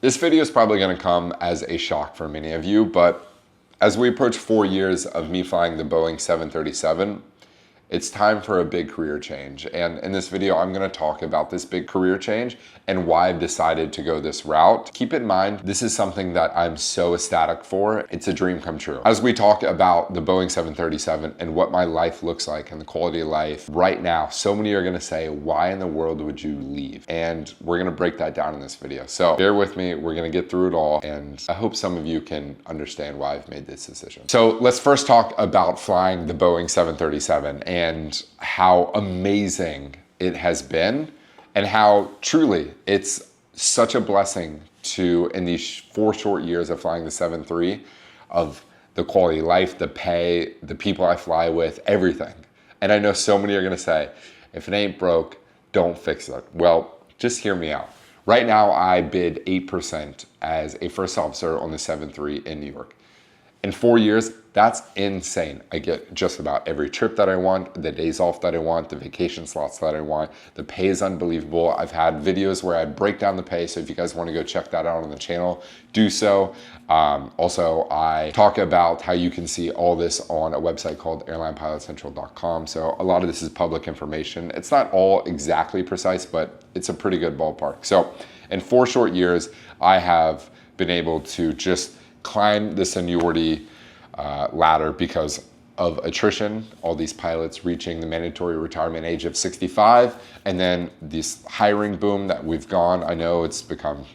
This video is probably going to come as a shock for many of you, but as we approach 4 years of me flying the Boeing 737, it's time for a big career change. And in this video, I'm going to talk about this big career change and why I've decided to go this route. Keep in mind, this is something that I'm so ecstatic for. It's a dream come true. As we talk about the Boeing 737 and what my life looks like and the quality of life right now, so many are going to say, why in the world would you leave? And we're going to break that down in this video. So bear with me. We're going to get through it all. And I hope some of you can understand why I've made this decision. So let's first talk about flying the Boeing 737 and how amazing it has been and how truly it's such a blessing to, in these 4 short years of flying the 737, of the quality of life, the pay, the people I fly with, everything. And I know so many are gonna say, if it ain't broke, don't fix it. Well, just hear me out. Right now, I bid 8% as a first officer on the 737 in New York. In 4 years, that's insane. I get just about every trip that I want, the days off that I want, the vacation slots that I want. The pay is unbelievable. I've had videos where I break down the pay, so if you guys want to go check that out on the channel, do so. Also, I talk about how you can see all this on a website called airlinepilotcentral.com. So a lot of this is public information. It's not all exactly precise, but it's a pretty good ballpark. So in 4 short years, I have been able to just climb the seniority ladder because of attrition, all these pilots reaching the mandatory retirement age of 65, and then this hiring boom that we've gone. I know it's become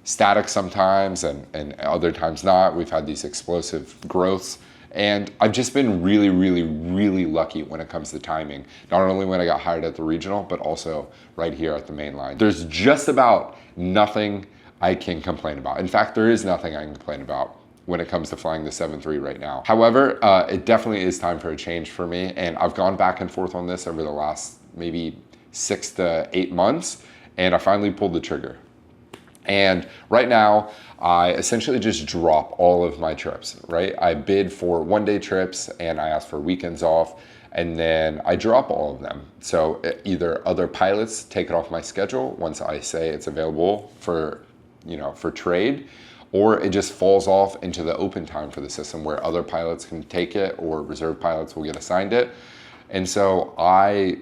static sometimes and other times not. We've had these explosive growths, and I've just been really lucky when it comes to timing. Not only when I got hired at the regional, but also right here at the main line. There's just about nothing I can complain about. In fact, there is nothing I can complain about when it comes to flying the 737 right now. However, it definitely is time for a change for me, and I've gone back and forth on this over the last maybe 6 to 8 months, and I finally pulled the trigger. And right now, I essentially just drop all of my trips, right? I bid for 1-day trips and I ask for weekends off, and then I drop all of them. So either other pilots take it off my schedule once I say it's available for trade, or it just falls off into the open time for the system where other pilots can take it or reserve pilots will get assigned it. And so I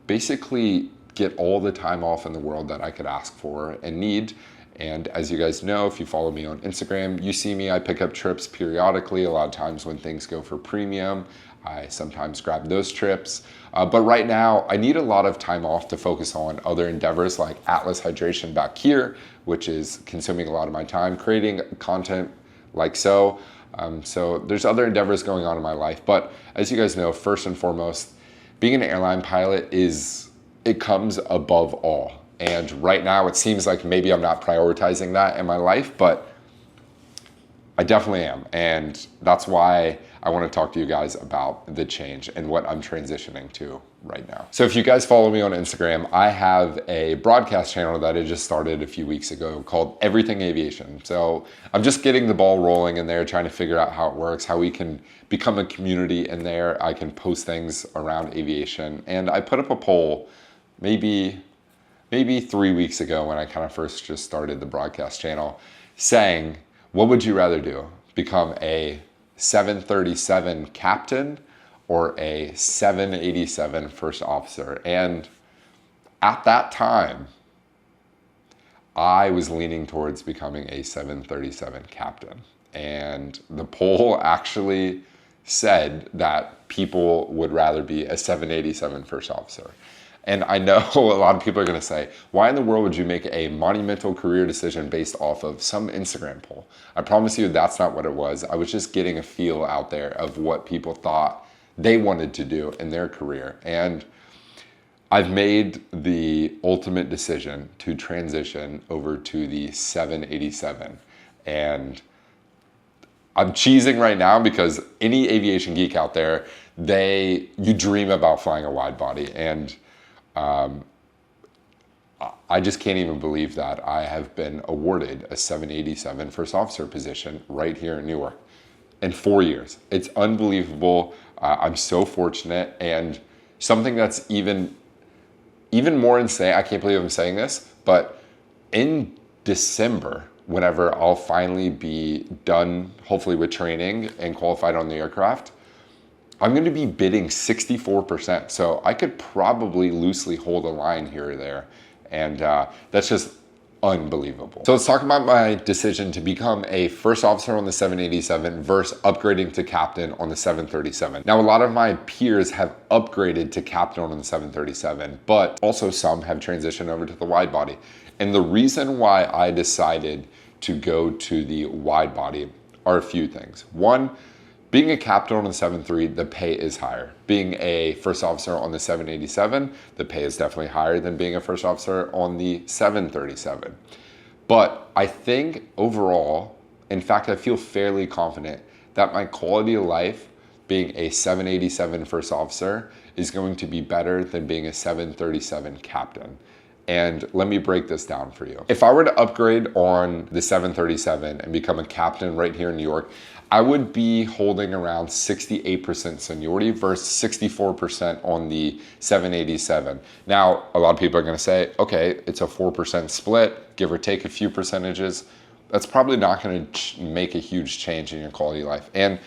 basically get all the time off in the world that I could ask for and need. And as you guys know, if you follow me on Instagram, you see me, I pick up trips periodically. A lot of times when things go for premium, I sometimes grab those trips. But right now, I need a lot of time off to focus on other endeavors like Atlas Hydration back here, which is consuming a lot of my time, creating content like so. So there's other endeavors going on in my life. But as you guys know, first and foremost, being an airline pilot it comes above all. And right now, it seems like maybe I'm not prioritizing that in my life, but I definitely am. And that's why I want to talk to you guys about the change and what I'm transitioning to right now. So if you guys follow me on Instagram, I have a broadcast channel that I just started a few weeks ago called Everything Aviation. So I'm just getting the ball rolling in there, trying to figure out how it works, how we can become a community in there. I can post things around aviation. And I put up a poll maybe 3 weeks ago when I kind of first just started the broadcast channel saying, what would you rather do? Become a 737 captain or a 787 first officer? And at that time, I was leaning towards becoming a 737 captain. And the poll actually said that people would rather be a 787 first officer. And I know a lot of people are gonna say, why in the world would you make a monumental career decision based off of some Instagram poll? I promise you that's not what it was. I was just getting a feel out there of what people thought they wanted to do in their career. And I've made the ultimate decision to transition over to the 787. And I'm cheesing right now because any aviation geek out there, you dream about flying a wide body. And I just can't even believe that I have been awarded a 787 first officer position right here in Newark in 4 years. It's unbelievable. I'm so fortunate, and something that's even more insane, I can't believe I'm saying this, but in December, whenever I'll finally be done, hopefully with training and qualified on the aircraft, I'm going to be bidding 64%. So I could probably loosely hold a line here or there. And that's just unbelievable. So let's talk about my decision to become a first officer on the 787 versus upgrading to captain on the 737. Now, a lot of my peers have upgraded to captain on the 737, but also some have transitioned over to the wide body. And the reason why I decided to go to the wide body are a few things. One, being a captain on the 73, the pay is higher. Being a first officer on the 787, the pay is definitely higher than being a first officer on the 737. But I think overall, in fact, I feel fairly confident that my quality of life being a 787 first officer is going to be better than being a 737 captain. And let me break this down for you. If I were to upgrade on the 737 and become a captain right here in New York, I would be holding around 68% seniority versus 64% on the 787. Now, a lot of people are gonna say, okay, it's a 4% split, give or take a few percentages. That's probably not gonna make a huge change in your quality of life. And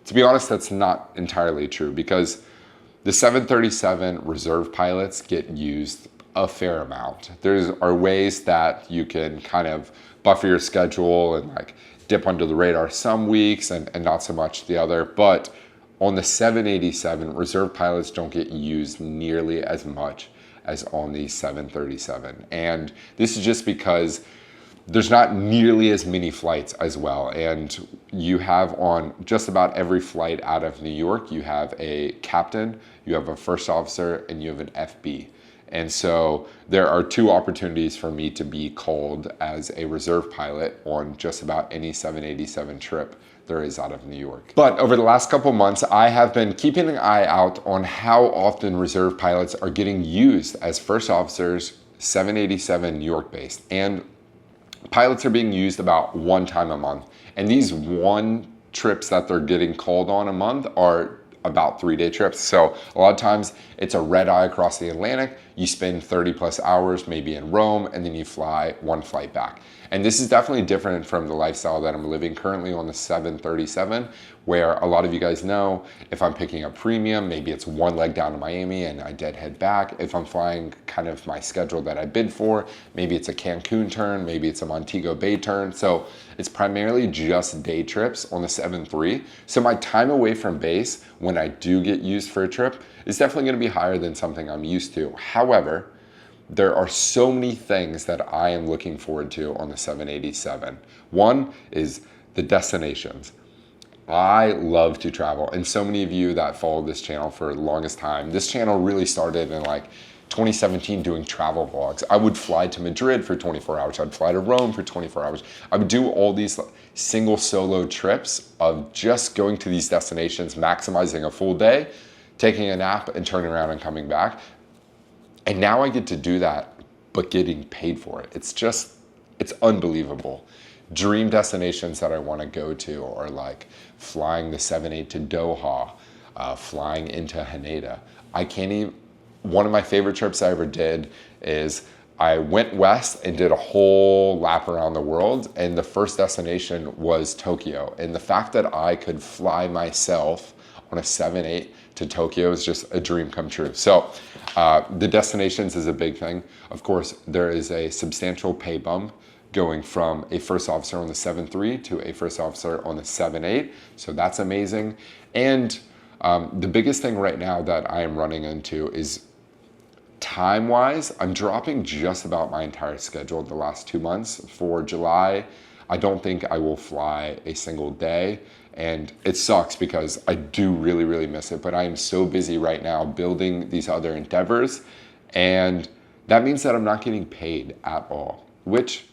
to be honest, that's not entirely true because the 737 reserve pilots get used a fair amount. There are ways that you can kind of buffer your schedule and like dip under the radar some weeks and not so much the other. But on the 787, reserve pilots don't get used nearly as much as on the 737. And this is just because there's not nearly as many flights as well. And you have on just about every flight out of New York, you have a captain, you have a first officer, and you have an FB. And so there are two opportunities for me to be called as a reserve pilot on just about any 787 trip there is out of New York. But over the last couple months, I have been keeping an eye out on how often reserve pilots are getting used as first officers, 787 New York based. And pilots are being used about one time a month. And these one trips that they're getting called on a month are about 3-day trips. So a lot of times it's a red eye across the Atlantic. You spend 30 plus hours maybe in Rome and then you fly one flight back. And this is definitely different from the lifestyle that I'm living currently on the 737, where a lot of you guys know if I'm picking up premium, maybe it's one leg down to Miami and I deadhead back. If I'm flying kind of my schedule that I bid for, maybe it's a Cancun turn, maybe it's a Montego Bay turn. So it's primarily just day trips on the 7-3. So my time away from base when I do get used for a trip is definitely gonna be higher than something I'm used to. However, there are so many things that I am looking forward to on the 787. One is the destinations. I love to travel, and so many of you that follow this channel for the longest time, this channel really started in like 2017 doing travel vlogs. I would fly to Madrid for 24 hours. I'd fly to Rome for 24 hours. I would do all these single solo trips of just going to these destinations, maximizing a full day, taking a nap and turning around and coming back. And now I get to do that, but getting paid for it. It's unbelievable. Dream destinations that I want to go to are like flying the 7-8 to Doha, flying into Haneda. One of my favorite trips I ever did is I went west and did a whole lap around the world, and the first destination was Tokyo. And the fact that I could fly myself on a 7-8 to Tokyo is just a dream come true. So the destinations is a big thing. Of course, there is a substantial pay bump going from a first officer on the 7-3 to a first officer on the 7-8. So that's amazing. And the biggest thing right now that I am running into is time-wise, I'm dropping just about my entire schedule the last 2 months. For July, I don't think I will fly a single day. And it sucks because I do really, really miss it. But I am so busy right now building these other endeavors. And that means that I'm not getting paid at all, which,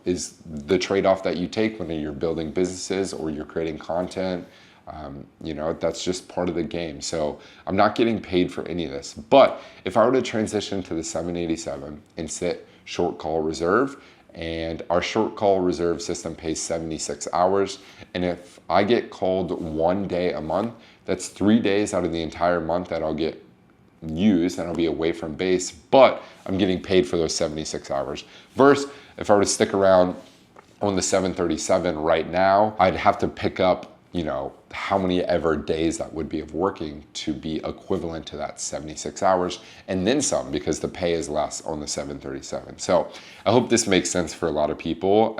is the trade-off that you take when you're building businesses or you're creating content. That's just part of the game. So I'm not getting paid for any of this. But if I were to transition to the 787 and sit short call reserve, and our short call reserve system pays 76 hours. And if I get called one day a month, that's 3 days out of the entire month that I'll get used and I'll be away from base, but I'm getting paid for those 76 hours. Versus if I were to stick around on the 737 right now, I'd have to pick up, how many ever days that would be of working to be equivalent to that 76 hours and then some, because the pay is less on the 737. So I hope this makes sense for a lot of people.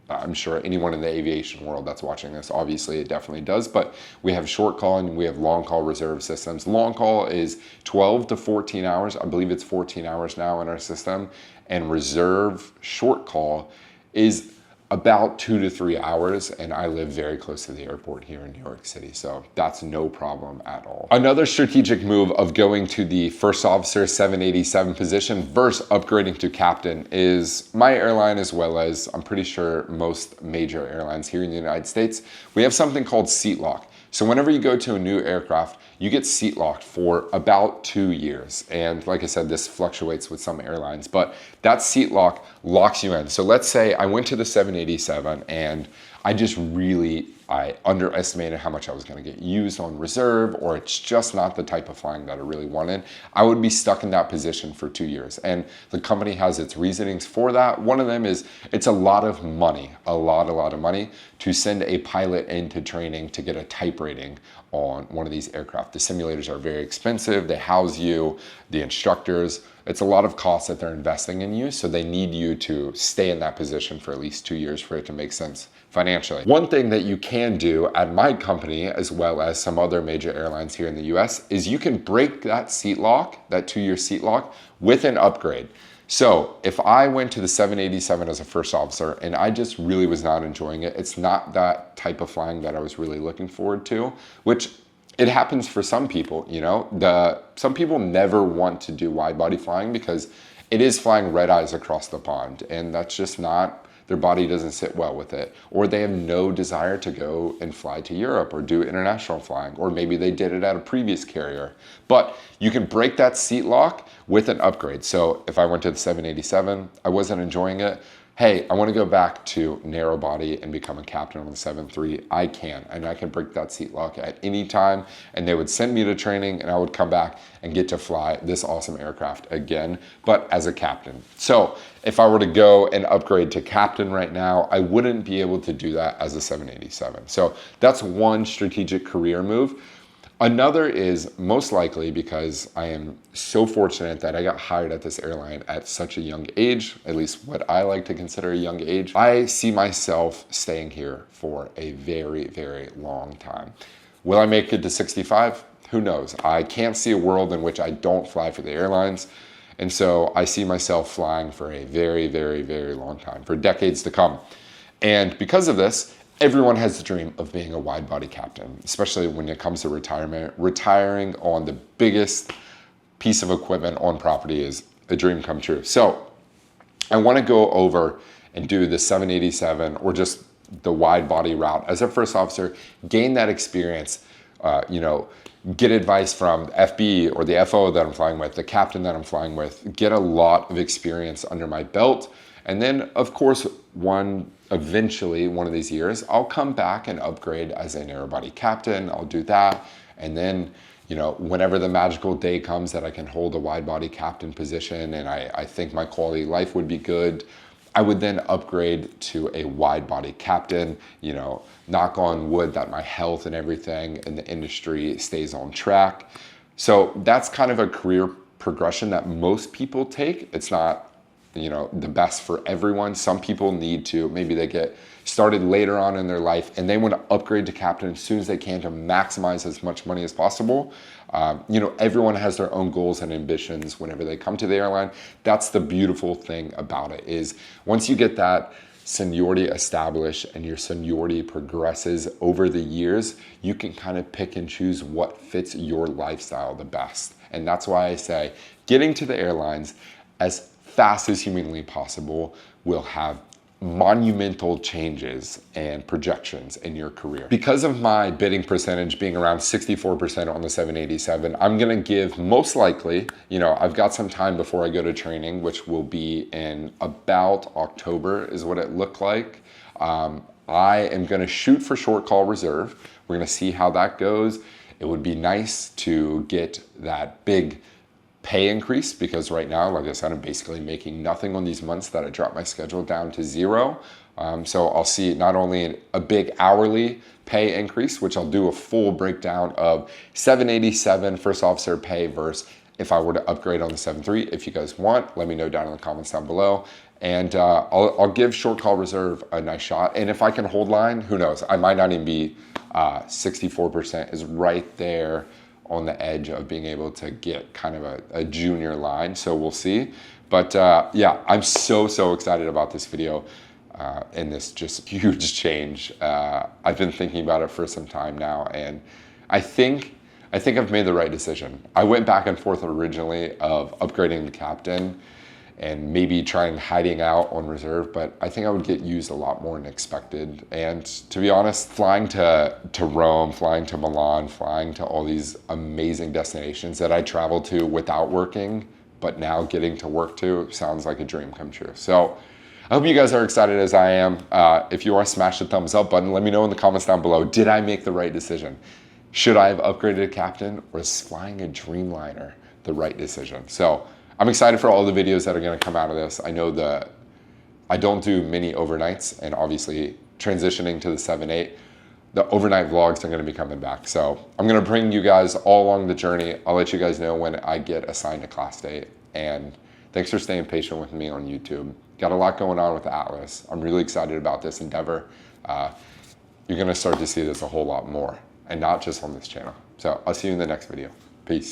I'm sure anyone in the aviation world that's watching this, obviously it definitely does, but we have short call and we have long call reserve systems. Long call is 12 to 14 hours. I believe it's 14 hours now in our system. And reserve short call is about 2 to 3 hours, and I live very close to the airport here in New York City, so that's no problem at all. Another strategic move of going to the first officer 787 position versus upgrading to captain is my airline, as well as I'm pretty sure most major airlines here in the United States, we have something called seat lock. So whenever you go to a new aircraft, you get seat locked for about 2 years. And like I said, this fluctuates with some airlines, but that seat lock locks you in. So let's say I went to the 787 and I underestimated how much I was gonna get used on reserve, or it's just not the type of flying that I really wanted. I would be stuck in that position for 2 years. And the company has its reasonings for that. One of them is it's a lot of money, a lot of money to send a pilot into training to get a type rating on one of these aircraft. The simulators are very expensive. They house you, the instructors. It's a lot of costs that they're investing in you. So they need you to stay in that position for at least 2 years for it to make sense financially. One thing that you can do at my company, as well as some other major airlines here in the US, is you can break that seat lock, that 2-year seat lock, with an upgrade. So if I went to the 787 as a first officer and I just really was not enjoying it, it's not that type of flying that I was really looking forward to, which it happens for some people, some people never want to do wide body flying because it is flying red eyes across the pond, and that's just not, their body doesn't sit well with it, or they have no desire to go and fly to Europe or do international flying, or maybe they did it at a previous carrier. But you can break that seat lock with an upgrade. So if I went to the 787, I wasn't enjoying it, hey, I want to go back to narrow body and become a captain on the 737, I can, and I can break that seat lock at any time, and they would send me to training and I would come back and get to fly this awesome aircraft again, but as a captain. So if I were to go and upgrade to captain right now, I wouldn't be able to do that as a 787. So that's one strategic career move. Another is most likely because I am so fortunate that I got hired at this airline at such a young age, at least what I like to consider a young age. I see myself staying here for a very, very long time. Will I make it to 65? Who knows? I can't see a world in which I don't fly for the airlines. And so I see myself flying for a very, very, very long time, for decades to come. And because of this, everyone has the dream of being a wide body captain, especially when it comes to retirement. Retiring on the biggest piece of equipment on property is a dream come true. So I want to go over and do the 787 or just the wide body route as a first officer, gain that experience, get advice from FB or the FO that I'm flying with, the captain that I'm flying with, get a lot of experience under my belt. And then of course, eventually one of these years, I'll come back and upgrade as a narrow body captain. I'll do that. And then, whenever the magical day comes that I can hold a wide body captain position and I think my quality of life would be good, I would then upgrade to a wide body captain, knock on wood that my health and everything in the industry stays on track. So that's kind of a career progression that most people take. It's not the best for everyone. Some people need to, maybe they get started later on in their life and they want to upgrade to captain as soon as they can to maximize as much money as possible. Everyone has their own goals and ambitions whenever they come to the airline. That's the beautiful thing about it, is once you get that seniority established and your seniority progresses over the years, you can kind of pick and choose what fits your lifestyle the best. And that's why I say getting to the airlines as fast as humanly possible will have monumental changes and projections in your career. Because of my bidding percentage being around 64% on the 787, I'm gonna give most likely, I've got some time before I go to training, which will be in about October is what it looked like. I am gonna shoot for short call reserve. We're gonna see how that goes. It would be nice to get that big pay increase, because right now, like I said, I'm basically making nothing on these months that I dropped my schedule down to 0. So I'll see not only a big hourly pay increase, which I'll do a full breakdown of 787 first officer pay versus if I were to upgrade on the 7.3. If you guys want, let me know down in the comments down below. And I'll give short call reserve a nice shot. And if I can hold line, who knows? I might not even be 64% is right there on the edge of being able to get kind of a junior line. So we'll see. But yeah, I'm so excited about this video and this just huge change. I've been thinking about it for some time now, and I think I've made the right decision. I went back and forth originally of upgrading the captain and maybe trying hiding out on reserve, but I think I would get used a lot more than expected. And to be honest, flying to Rome, flying to Milan, flying to all these amazing destinations that I traveled to without working, but now getting to work to, sounds like a dream come true. So I hope you guys are excited as I am. If you are, smash the thumbs up button. Let me know in the comments down below, did I make the right decision? Should I have upgraded a captain, or is flying a Dreamliner the right decision? So I'm excited for all the videos that are gonna come out of this. I know I don't do many overnights, and obviously transitioning to the 7.8, the overnight vlogs are gonna be coming back. So I'm gonna bring you guys all along the journey. I'll let you guys know when I get assigned a class date. And thanks for staying patient with me on YouTube. Got a lot going on with Atlas. I'm really excited about this endeavor. You're gonna start to see this a whole lot more, and not just on this channel. So I'll see you in the next video. Peace.